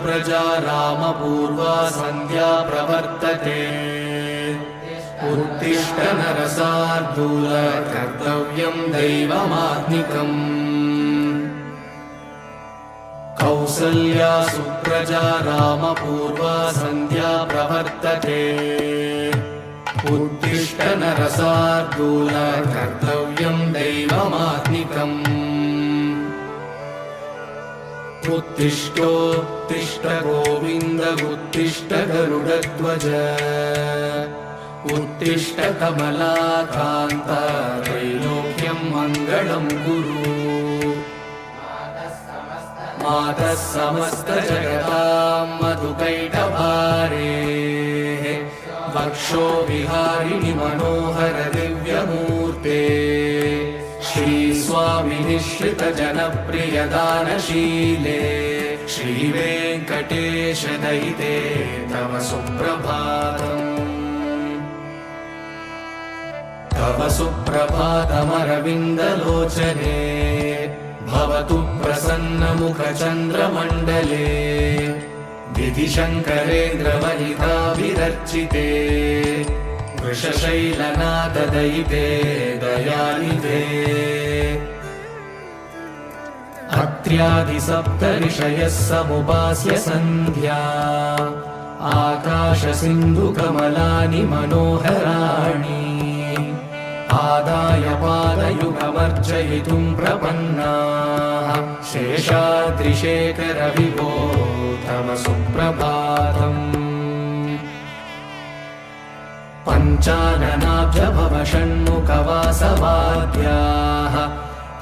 सुप्रजा रामपूर्वा सन्ध्या प्रवर्तते उत्तिष्ठ नरसार्दूल कर्तव्यं दैवमात्मिकम् कौसल्या सुप्रजा रामपूर्वा सन्ध्या प्रवर्तते उत्तिष्ठ नरसार्दूल कर्तव्यं दैवमात्मिकम् उत्तिष्ठोत्तिष्ठ गोविन्द उत्तिष्ठ गरुडध्वज उत्तिष्ठ कमलाकान्त त्रैलोक्यं मङ्गलं कुरु मातः समस्तजगतां मधुकैटभारे वक्षो विहारिणि मनोहर दिव्यमूर्ते श्रीस्वामिनिश्रित जनप्रियदानशीले श्रीवेङ्कटेश दयिते तव सुप्रभातम् तव सुप्रभातमरविन्दलोचने भवतु प्रसन्नमुखचन्द्रमण्डले विधिशङ्करेन्द्रवनिताभिरर्चिते वृषशैलनाथदयिते दयानिधे अत्र्यादिसप्तऋषयः समुपास्य सन्ध्या आकाशसिन्धुकमलानि मनोहराणि आदाय पादयुगमर्चयितुं प्रपन्नाः शेषाद्रिशेखर विभो तव सुप्रभातम् पञ्चाननाब्जभव षण्मुखवासवाद्याः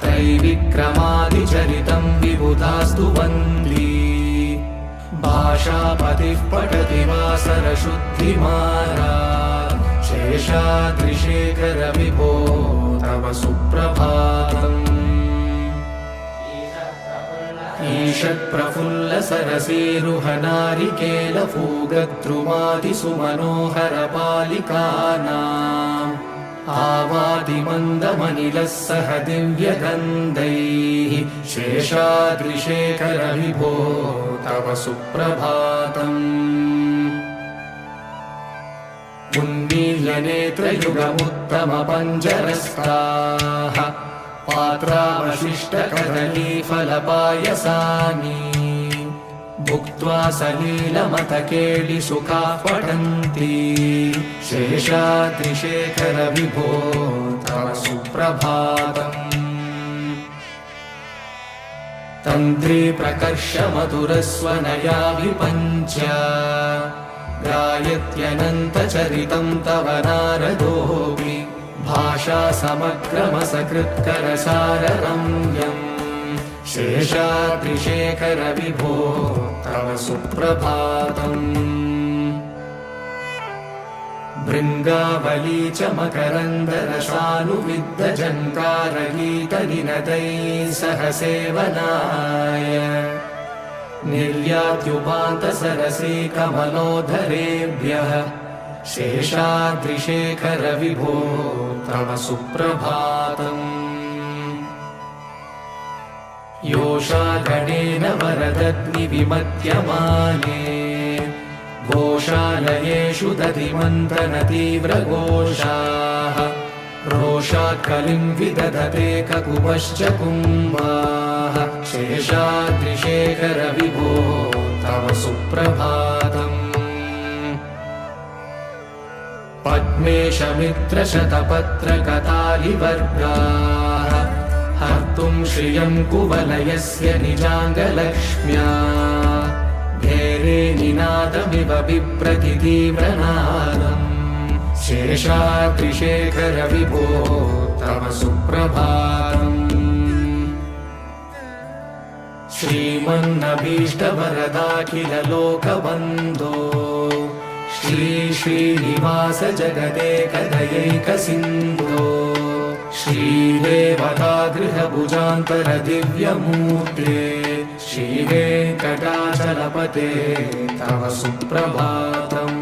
त्रैविक्रमादिचरितं विबुधास्तु वन्दी भाषापतिः पठति वासरशुद्धिमारात् शेषाद्रिशेखर विभो तव सुप्रभातम् ईषत्प्रफुल्ल सरसीरुहनारिकेलफूगद्रुमादिसुमनोहर पालिकानाम् आवादिमन्दमनिलः सह दिव्यगन्धैः शेषाद्रिशेखर विभो तव सुप्रभातम् उन्मील्यनेत्रयुगमुत्तमपञ्जरस्ताः पात्रावशिष्टकदलीफलपायसानि भुक्त्वा सलीलमतकेलिसुखाः पठन्ति शेषाद्रिशेखर विभो तव सुप्रभातम् तन्त्री प्रकर्ष मधुरस्वनया विपञ्च गायत्यनन्तचरितं तव नारदोऽपि भाषा समग्रमसकृत्करसाररम्यम् शेषाद्रिशेखर विभो तव सुप्रभातम् भृङ्गावली च मकरन्दरसानुविद्धजङ्कारगीतनिनदैः सह सेवनाय निर्यात्युपान्तसरसी कमलोधरेभ्यः शेषाद्रिशेखर विभो तव सुप्रभातम् योषागणेन वरदग्निविमत्यमाने घोषालयेषु दधिमन्थनतीव्रघोषाः रोषात् कलिं विदधते ककुभश्च कुम्भाः शेषाद्रिशेखर विभो तव सुप्रभातम् पद्मेशमित्रशतपत्रकतालिवर्गाः हर्तुं श्रियं कुवलयस्य निजाङ्गलक्ष्म्या घेरे निनादमिव बिभ्रति तीव्रनादम् शेषाद्रिशेखर विभो तव सुप्रभातम् श्रीमन्नभीष्टवरदाखिल लोकबन्धो श्री श्रीनिवास जगदेकदयैकसिन्धो श्रीदेवतागृहभुजान्तर दिव्यमूर्ते श्रीवेङ्कटाचलपते तव सुप्रभातम्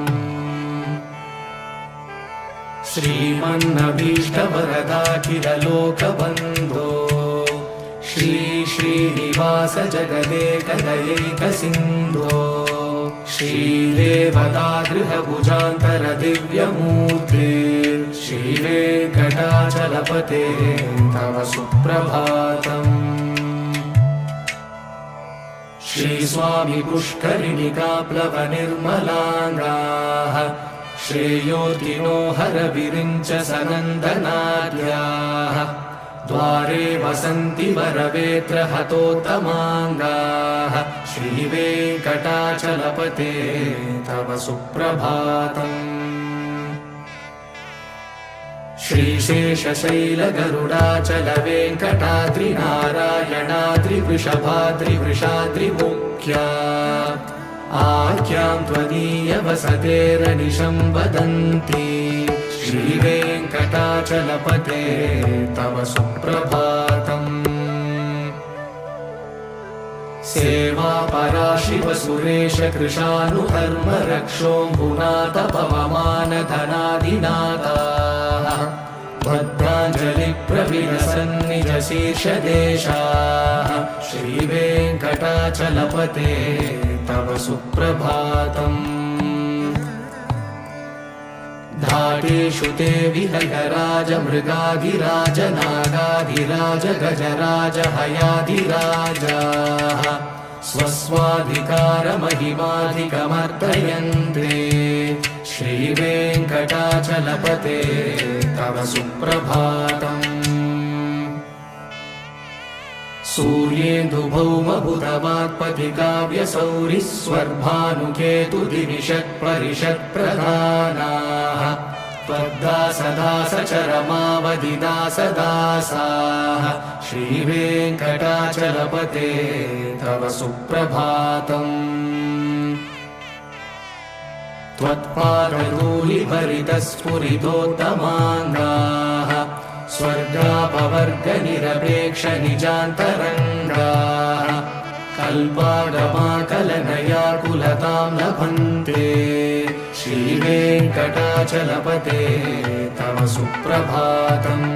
श्रीमन्नभीष्टवरदाखिल लोकबन्धो श्री श्रीनिवास जगदेकदयैकसिन्धो श्रीदेवतागृहभुजान्तर दिव्यमूर्ते श्रीवेङ्कटाचलपते तव सुप्रभातम्। श्रीस्वामी पुष्करिणिकाप्लवनिर्मलाङ्गाः श्रेयोतिनो हरविरिञ्च सनन्दनाद्याः द्वारे वसन्ति वरवेत्र हतोत्तमाङ्गाः श्रीवेङ्कटाचलपते तव सुप्रभातम्। श्रीशेषशैलगरुडाचल वेङ्कटाद्रिनारायणाद्रिवृषभाद्रिवृषाद्रिमुख्या आख्यां त्वदीयवसतेरनिशं वदन्ति श्रीवेङ्कटाचलपते तव सुप्रभातम्। सेवापराशिव सुरेश कृशानुधर्म रक्षोऽम्बुनाथ पवमानधनादिनाथाः भद्राञ्जलिप्रविलसन्निज शीर्षदेशाः श्रीवेङ्कटाचलपते तव सुप्रभातम्। धाटेषु ते विहयराज मृगाधिराज नागाधिराज गजराज हयाधिराजाः स्वस्वाधिकारमहिमाधिकमर्दयन्ते श्रीवेङ्कटाचलपते तव सुप्रभातम्। सूर्येन्दुभौमबुधवाक्पथिकाव्यसौरिस्वर्भानुकेतुदिविषत्परिषत्प्रधानाः त्वद्दासदासचरमावधिदासदासाः श्रीवेङ्कटाचलपते तव सुप्रभातम्। त्वत्पादधूलिभरितस्फुरितोत्तमाङ्गाः स्वर्गापवर्गनिरपेक्षनिजान्तरङ्गाः कल्पागमाकलनयाकुलतां लभन्ते श्रीवेङ्कटाचलपते तव सुप्रभातम्।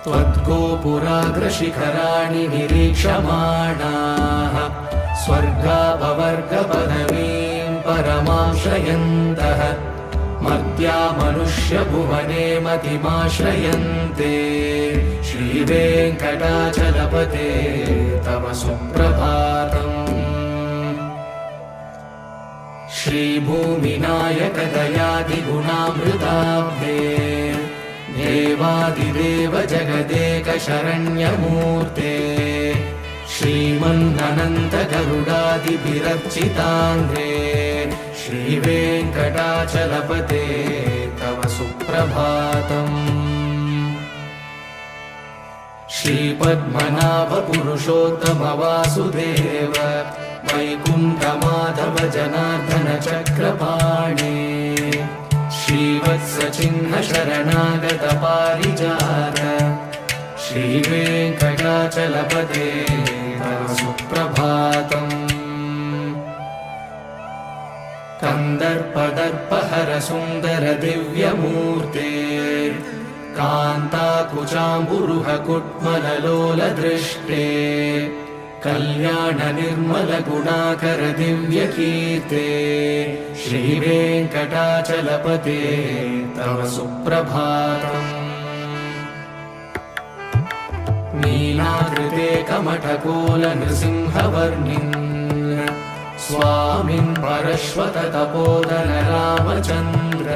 त्वद्गोपुराग्रशिखराणि निरीक्षमाणाः स्वर्गापवर्गपदवीं परमां श्रयन्तः मर्त्या मनुष्यभुवने मतिमाश्रयन्ते श्रीवेङ्कटाचलपते तव सुप्रभातम्। श्रीभूमिनायक दयादिगुणामृताब्धे देवादिदेव जगदेक शरण्यमूर्ते श्रीमन्ननन्त गरुडादिभिरर्चिताङ्घ्रे श्रीवेङ्कटाचलपते तव सुप्रभातम्। श्रीपद्मनाभ पुरुषोत्तम वासुदेव वैकुण्ठमाधव जनार्दन चक्रपाणे श्रीवत्सचिह्न शरणागत पारिजात श्रीवेङ्कटाचलपते तव सुप्रभातम्। कन्दर्पदर्पहर सुन्दर दिव्यमूर्ते कान्ताकुचाम्बुरुह कुट्मललोलदृष्टे कल्याण निर्मल गुणाकर दिव्यकीर्ते श्रीवेङ्कटाचलपते तव सुप्रभातम्। नीलाकृते कमठकोल नृसिंहवर्णिन् स्वामिन् परश्वत तपोधन रामचन्द्र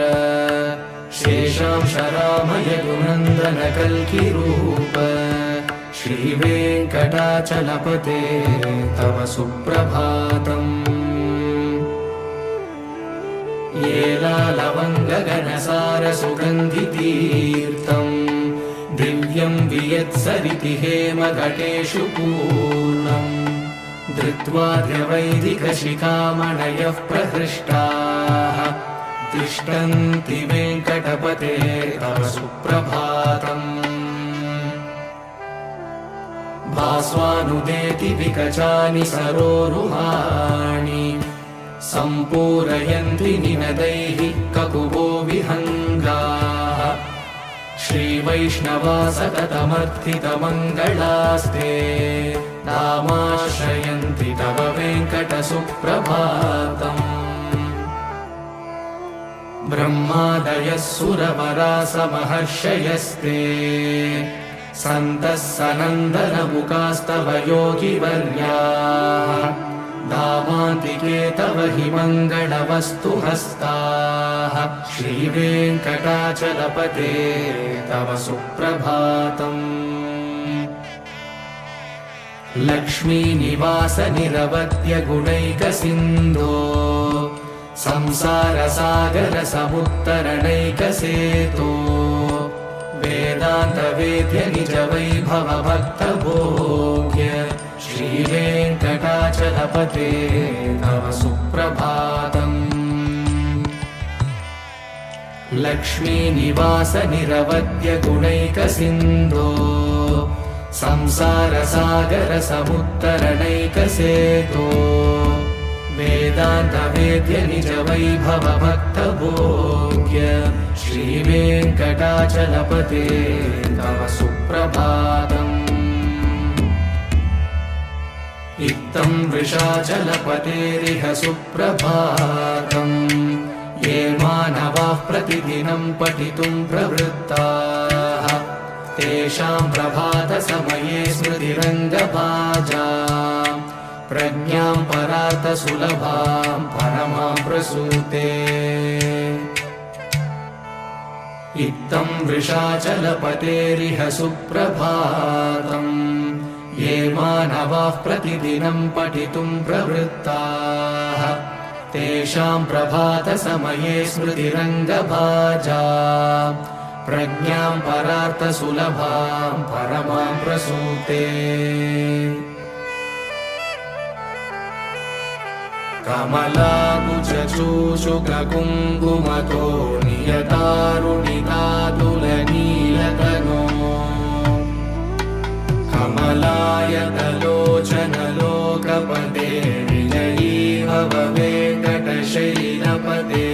शेषांश रामय गुणन्दन कल्किरूप श्रीवेङ्कटाचलपते तव सुप्रभातम्। येलालवङ्गगणसार सुगन्धितीर्थम् दिव्यं वियत्सरिति हेमघटेषु पूर्णम् धृत्वाद्यवैदिकशिखामणयः प्रहृष्टाः तिष्ठन्ति वेङ्कटपते तव सुप्रभातम्। भास्वानुदेति विकचानि सरोरुहाणि सम्पूरयन्ति निनदैः ककुभो विहङ्गाः श्रीवैष्णवा सततमर्थितमङ्गलास्ते नामाश्रयन्ति तव वेङ्कटसुप्रभातम् ब्रह्मादयः सुरवरासमहर्षयस्ते सन्तः सनन्दनमुखास्तव योगिवर्याः दामान्तिके तव हि मङ्गलवस्तु हस्ताः श्रीवेङ्कटाचलपते तव सुप्रभातम् लक्ष्मीनिवास निरवध्य गुणैकसिन्धो संसारसागर समुत्तरणैकसेतो वेदान्तवेद्य निज वैभव भक्तभोग्य श्रीवेङ्कटाचलपते तव सुप्रभातम् लक्ष्मीनिवास निरवध्य गुणैकसिन्धो संसारसागर समुत्तरणैकसेतो वेदान्तवेद्य निज वैभव भक्तभोग्य श्रीवेङ्कटाचलपते तव सुप्रभातम् इत्थं वृषाचलपतेरिह सुप्रभातम् ये मानवाः प्रतिदिनं पठितुं प्रवृत्ताः तेषां प्रभातसमये स्मृतिरङ्गभाजाम् प्रज्ञां परार्थसुलभां परमां प्रसूते इत्थं वृषाचलपतेरिह सुप्रभातम् ये मानवाः प्रतिदिनं पठितुं प्रवृत्ताः तेषां प्रभातसमये स्मृतिरङ्गभाजाम् प्रज्ञां परार्थसुलभां परमां प्रसूते कमलाकुचूषुककुङ्कुमतो नियतारुणितातुलनीलतनो कमलायतलोचनलोकपते विजयी भव वेङ्कटशैलपते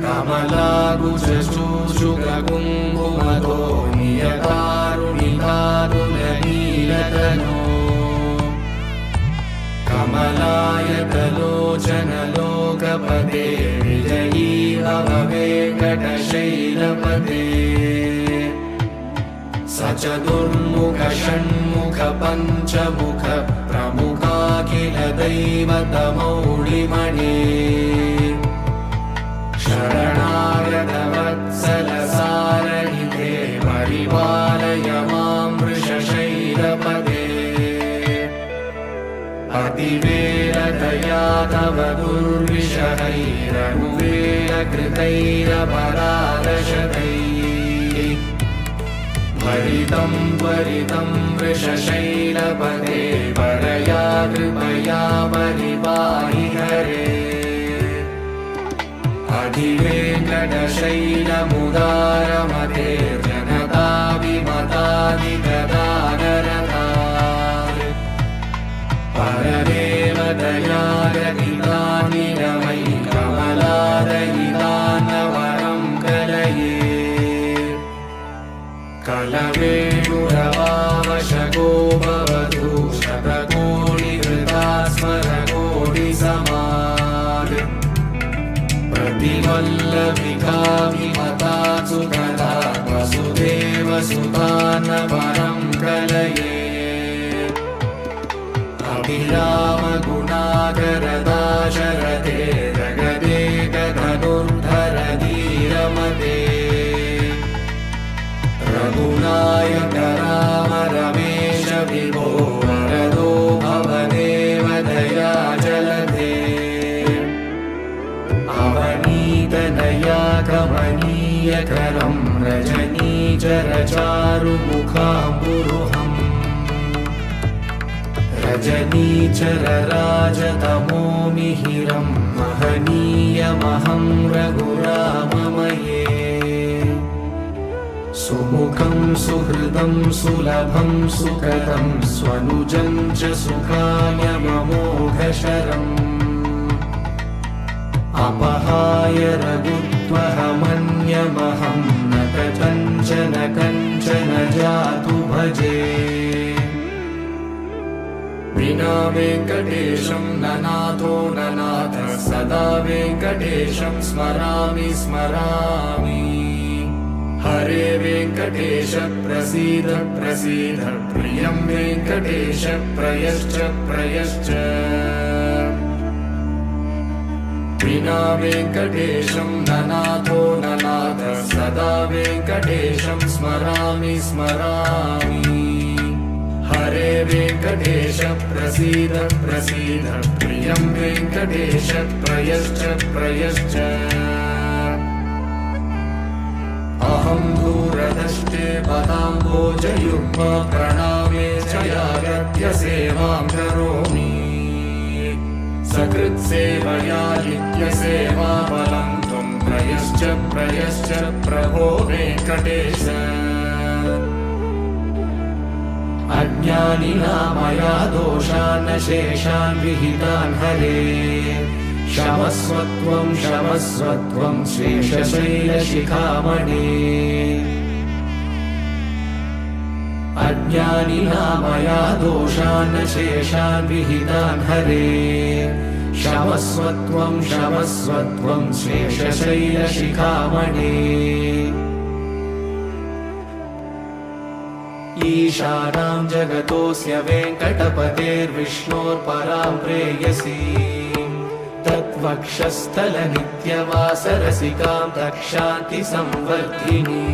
कमलाकुचूषुककुङ्कुमतो नियतारुणितातुलनीलतनो कमलायतलोचनलोकपते विजयी भव वेङ्कटशैलपते सचतुर्मुख षण्मुख पञ्चमुख प्रमुखाखिल दैवतमौळिमणे शरणागत वत्सल सारहिते परिपालय मां वृषशैलपते अतिवेलतया तव दुर्विषहैरनुवेलकृतैरपरादशतैः भरितं त्वरितं वृषशैलपते परया कृपया परिपाहि हरे अधिवेङ्कटशैलमुदारमते जनता विमतादिगदानरता परदेवदयागदितानिरमयि कमलादयितान्नवरं कलये कलवेणुरवावशको भवतु शतकोटिहृता स्मरकोटिसमाद् प्रतिवल्लभिका विमता सुखदा वसुदेवसुतान्नवरं कलये अभिरामगुणाकरदाशरथे जगदेकधनुर्धर धीरमते रघुनायक राम रमेश विभो वरदो भवदेव दया जलधे अवनीतनया कमनीयकरं रजनीचरचारुमुखाम्बुरुहम् रजनीचरराजतमो मिहिरं महनीयमहं रघुराममये सुमुखं सुहृदं सुलभं सुखदं स्वनुजं च सुखायममोघशरम् अपहाय रघुत्वहमन्यमहं काञ्चन कञ्चन जातु भजे विना वेङ्कटेशं ननाथो ननाथः सदा वेङ्कटेशं स्मरामि स्मरामि हरे वेङ्कटेश प्रसीद प्रसीद प्रियं वेङ्कटेश प्रयश्च प्रयश्च विना वेङ्कटेशं ननाथो ननाथः सदा वेङ्कटेशं स्मरामि स्मरामि हरे वेङ्कटेश प्रसीद प्रसीद प्रियं वेङ्कटेश प्रयश्च प्रयश्च अहं दूरदृष्टे पदाम्बोजयुग्म प्रणामे च यागत्य सेवां करोमि सकृत्सेवया नित्यसेवाफलं त्वं प्रयश्च प्रयश्च प्रभो वेङ्कटेश अज्ञानिना मया दोषान् शेषान् विहितान् हरे क्षमस्वत्वं क्षमस्वत्वं शेषशैलशिखामणे अज्ञानिना मया दोषान् शेषान् विहितान् हरे क्षमस्वत्वं क्षमस्वत्वं शेषशैलशिखामणे ईशानां जगतोऽस्य वेङ्कटपतेर्विष्णोर्परां प्रेयसी तत्वक्षस्थलनित्यवासरसिकां तक्षान्तिसंवर्धिनी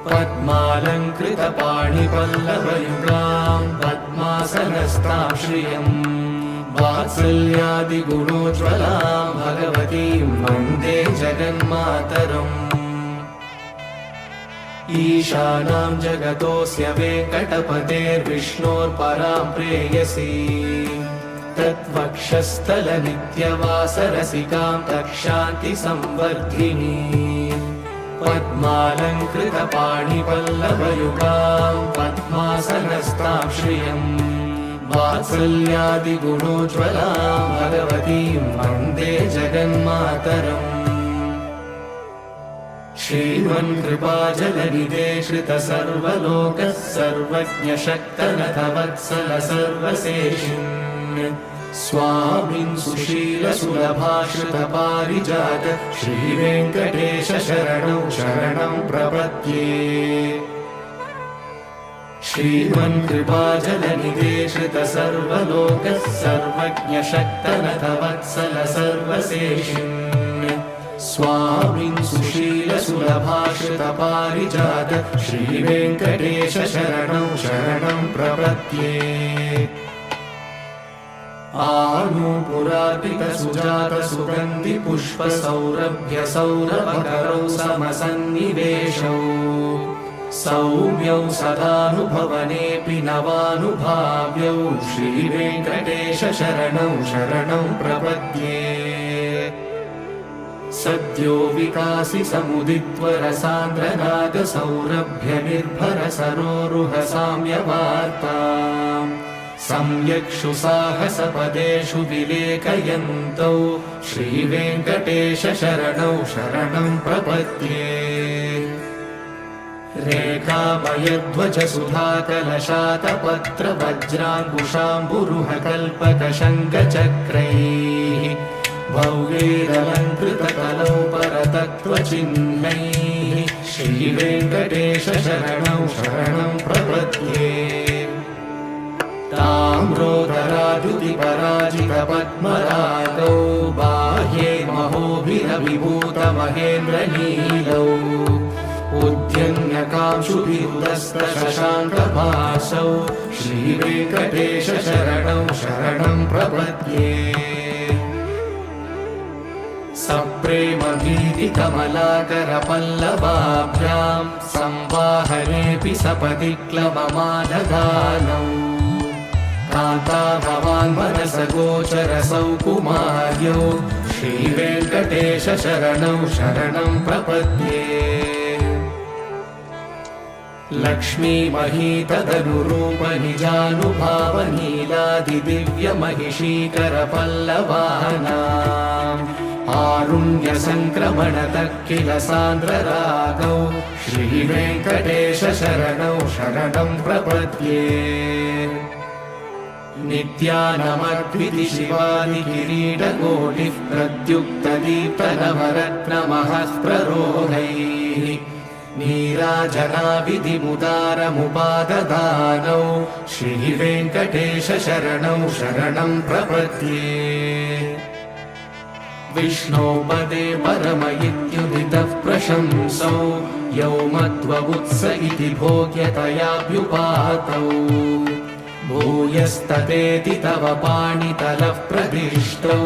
पद्मालङ्कृतपाणिपल्लवयुगां पद्मासनस्तां श्रियं वात्सल्यादिगुणोज्ज्वलां भगवतीं वन्दे जगन्मातरम् ईशानां जगतोऽस्य वेङ्कटपतेर्विष्णोर्परां प्रेयसी तत्वक्षस्थलनित्यवासरसिकां तक्षान्तिसंवर्धिनी पद्मालङ्कृतपाणिपल्लवयुगां पद्मासनस्तां श्रियं वात्सल्यादिगुणोज्ज्वलां भगवतीं वन्दे जगन्मातरम् श्रीमन्कृपाजलनिधे श्रितसर्वलोकः सर्वज्ञशक्तनथवत्सल सर्वशेषिन् स्वामिन् सुशीलसुलभाश्रितपारिजात श्रीवेङ्कटेश शरणं शरणं प्रपद्ये श्रीमन्कृपाजलनिधे श्रितसर्वलोकः सर्वज्ञशक्तनथवत्सल सर्वशेषिन् स्वामिन् सुशीलसुलभाश्रितपारिजात श्रीवेङ्कटेश शरणं शरणं प्रपद्ये आनूपुरार्पितसुजातसुगन्धिपुष्पसौरभ्यसौरभकरौ समसन्निवेशौ सौम्यौ सदानुभवनेऽपि नवानुभाव्यौ श्रीवेङ्कटेश शरणं शरणं प्रपद्ये सद्यो विकासि समुदित्वरसान्द्रनागसौरभ्यनिर्भरसरोरुहसाम्यवार्ताम् सम्यक्षु साहसपदेषु विलेखयन्तौ श्रीवेङ्कटेश शरणौ शरणं प्रपद्ये रेखामयध्वजसुधाकलशातपत्रवज्राङ्कुशाम्बुरुहकल्पकशङ्खचक्रैः भव्यैरलङ्कृतकलौ परतत्त्वचिह्नैः श्रीवेङ्कटेश शरणं शरणं प्रपद्ये ताम्रोदराद्युतिपराजितपद्मरागौ बाह्ये महोभिरविभूतमहेन्द्रनीलौ उद्यन्यकांशुभिरुदस्तशशाङ्कभासौ श्रीवेङ्कटेश शरणं शरणं प्रपद्ये सप्रेमभीतिकमलाकरपल्लवाभ्यां संवाहनेऽपि सपदि क्लवमादधानौ कान्ता भवान् मनसगोचरसौ कुमार्यौ श्रीवेङ्कटेश शरणं शरणं प्रपद्ये लक्ष्मीमहीतदनुरूपनिजानुभावनीलादिदिव्यमहिषीकरपल्लवानाम् आरुण्यसङ्क्रमणतः किल सान्द्ररागौ श्रीवेङ्कटेश शरणौ शरणं प्रपद्ये नित्यानमद्विति शिवादिकिरीटकोटिः प्रद्युक्तदीप्तनवरत्नमः प्ररोहैः नीराजनाविधिमुदारमुपाददानौ श्रीवेङ्कटेश शरणौ शरणं प्रपद्ये विष्णोपदे परम इत्युदितः प्रशंसौ यौ मध्ववुत्स इति भोग्यतयाभ्युपातौ भूयस्ततेति तव पाणितलः प्रदिष्टौ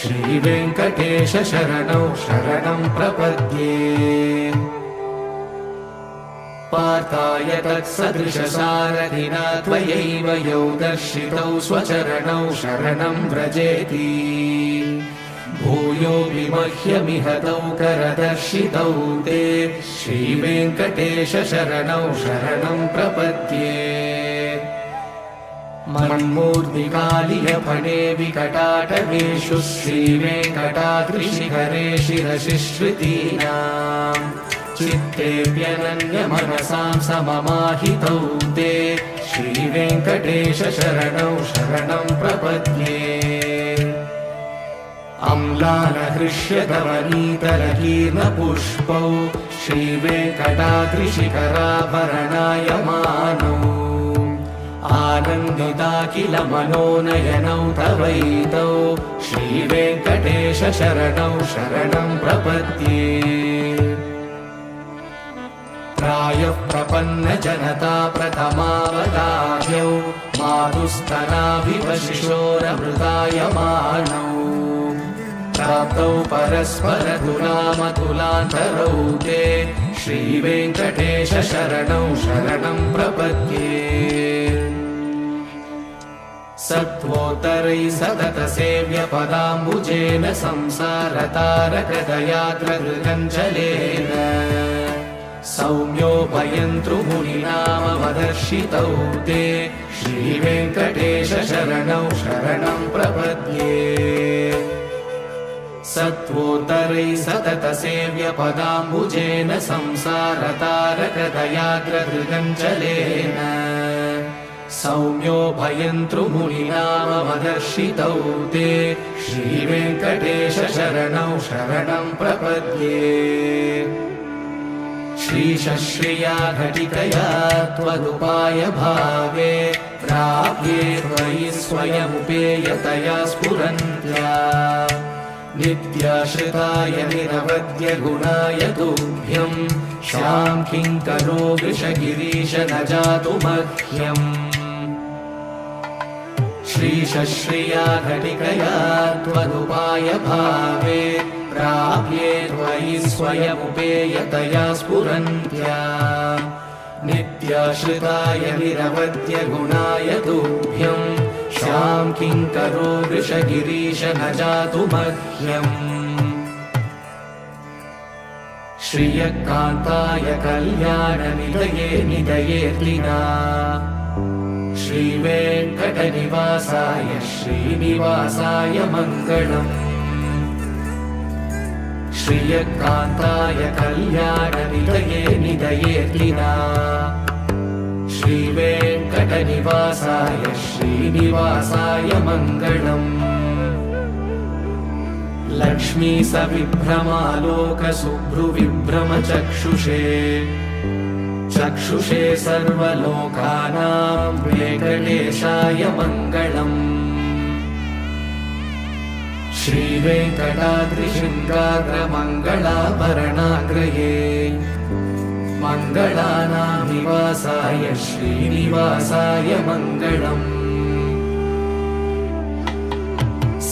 श्रीवेङ्कटेश शरणौ शरणं प्रपद्ये पार्थाय तत्सदृशसारथिना त्वयैव यौ दर्शितौ स्वचरणौ शरणं व्रजेति भूयोऽपि मह्यमिह तौ करदर्शितौ ते श्रीवेङ्कटेश शरणौ शरणं प्रपद्ये मन्मूर्तिकालियफणे विकटाटवेषु श्रीवेङ्कटाद्रिशिखरे शिरसिश्रितीनाम् चित्तेऽप्यनन्यमनसां सममाहितौ ते श्रीवेङ्कटेश शरणौ शरणं प्रपद्ये अम्लानहृष्यधवनीतरकीर्णपुष्पौ श्रीवेङ्कटाद्रिशिखराभरणायमानौ आनन्दिता किल मनोनयनौ तवैतौ श्रीवेङ्कटेश शरणौ शरणं प्रपद्ये प्रायः प्रपन्नजनता प्रथमावताह्यौ मातुस्तनाभिवशिशोरमृतायमानौ प्राप्तौ परस्परतुलामतुलान्तरौ ते श्रीवेङ्कटेश शरणौ शरणं प्रपद्ये सत्त्वोत्तरैः सततसेव्यपदाम्बुजेन संसारतारकदयाग्रगृगञ्जलेन सौम्योपयन्तृमुनिनामवदर्शितौ ते श्रीवेङ्कटेश शरणौ शरणं प्रपद्ये सत्त्वोत्तरैः सततसेव्यपदाम्बुजेन संसारतारकदयाग्रगृगञ्जलेन सौम्योभयन्तृमुनिनामवदर्शितौ ते श्रीवेङ्कटेश शरणौ शरणं प्रपद्ये श्रीशश्रिया घटिकया त्वदुपाय भावे प्राप्ये त्वयि स्वयमुपेयतया स्फुरन्त्या नित्याश्रिताय निरवद्य गुणाय तुभ्यं शां किङ्करो वृषगिरीश न जातु मह्यम् श्रीशश्रिया घटिकया त्वदुपाय भावे प्राप्ये त्वयि स्वयमुपेयतया स्फुरन्त्या नित्याश्रिताय निरवद्य गुणाय तुभ्यं शां किङ्करो वृषगिरीश न जातु मह्यम् श्रियकान्ताय कल्याणनिधये निधयेऽर्लिना श्रीवेङ्कटनिवासाय श्रीनिवासाय मङ्गलम् श्रियकान्ताय कल्याणनिधये निधयेऽर्लिना श्रीवेङ्कटनिवासाय श्रीनिवासाय मङ्गलम् लक्ष्मी सविभ्रमालोकशुभ्रुविभ्रमचक्षुषे चक्षुषे सर्वलोकानां वेङ्कटेशाय मङ्गलम् श्रीवेङ्कटाद्रिशृङ्गाग्रमङ्गलाभरणाग्रये मङ्गलानां श्रीनिवासाय मङ्गलम्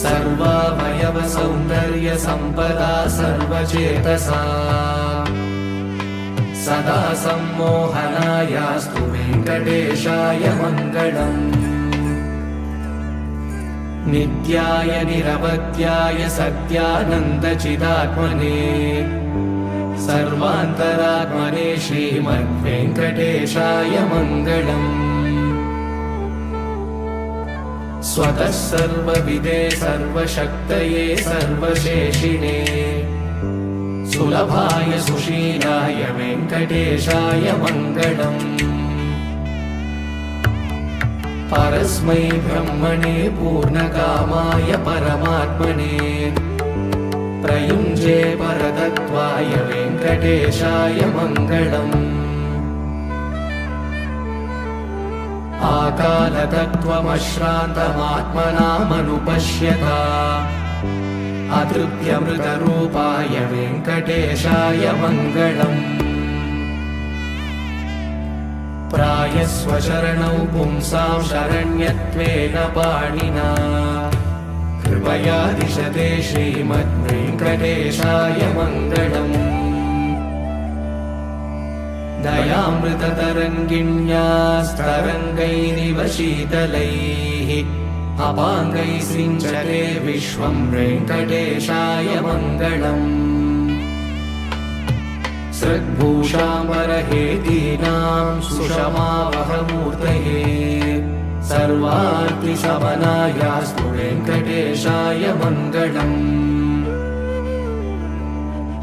सर्वावयवसौन्दर्यसम्पदा सर्वचेतसा सदा सम्मोहनायास्तु वेङ्कटेशाय मङ्गलम् नित्याय निरवध्याय सत्यानन्दचिदात्मने सर्वान्तरात्मने श्रीमद्वेङ्कटेशाय मङ्गलम् स्वतः सर्वविदे सर्वशक्तये सर्वशेषिणे सुलभाय सुशीलाय वेङ्कटेशाय मङ्गलम् परस्मै ब्रह्मणे पूर्णकामाय परमात्मने प्रयुञ्जे परतत्त्वाय वेङ्कटेशाय मङ्गलम् आकालतत्त्वमश्रान्तमात्मनामनुपश्यता अतृप्यमृतरूपाय वेङ्कटेशाय मङ्गलम् प्रायस्वशरणौ पुंसां शरण्यत्वेन पाणिना कृपया दिशते श्रीमद्वेङ्कटेशाय मङ्गलम् दयामृततरङ्गिण्यास्तरङ्गैरिव शीतलैः अपाङ्गैः सिञ्चते विश्वं वेङ्कटेशाय मङ्गलम् सद्भूषाम्बरहेतीनां सुषमावहमूर्तये सर्वार्तिशमनायास्तु वेङ्कटेशाय मङ्गलम्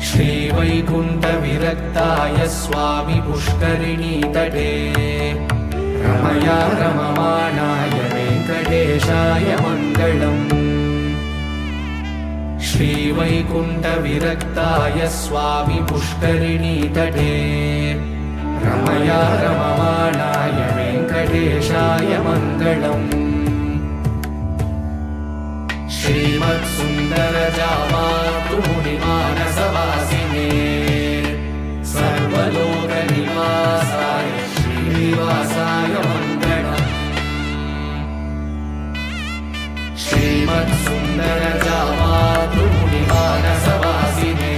श्रीवैकुण्ठविरक्ताय स्वामि पुष्करिणीतटे रमया रममाणाय वेङ्कटेशाय मङ्गलम् श्रीवैकुण्ठविरक्ताय स्वामि पुष्करिणीतटे रमया रममाणाय वेङ्कटेशाय मङ्गलम् श्रीमत्सुन्दरजामातृमुनिमानसवासिने सर्वलोकनिवासाय श्रीनिवासाय मङ्गलम् श्रीमत्सुन्दरजामातृमुनिमानसवासिने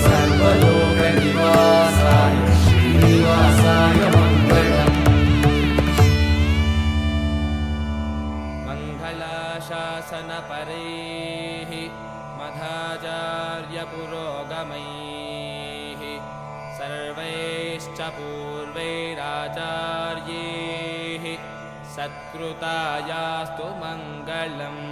सर्वलोकनिवासाय श्रीनिवासाय मङ्गलम् शासनपरैः मध्वाचार्यपुरोगमैः सर्वैश्च पूर्वैराचार्यैः सत्कृतायास्तु मङ्गलम्।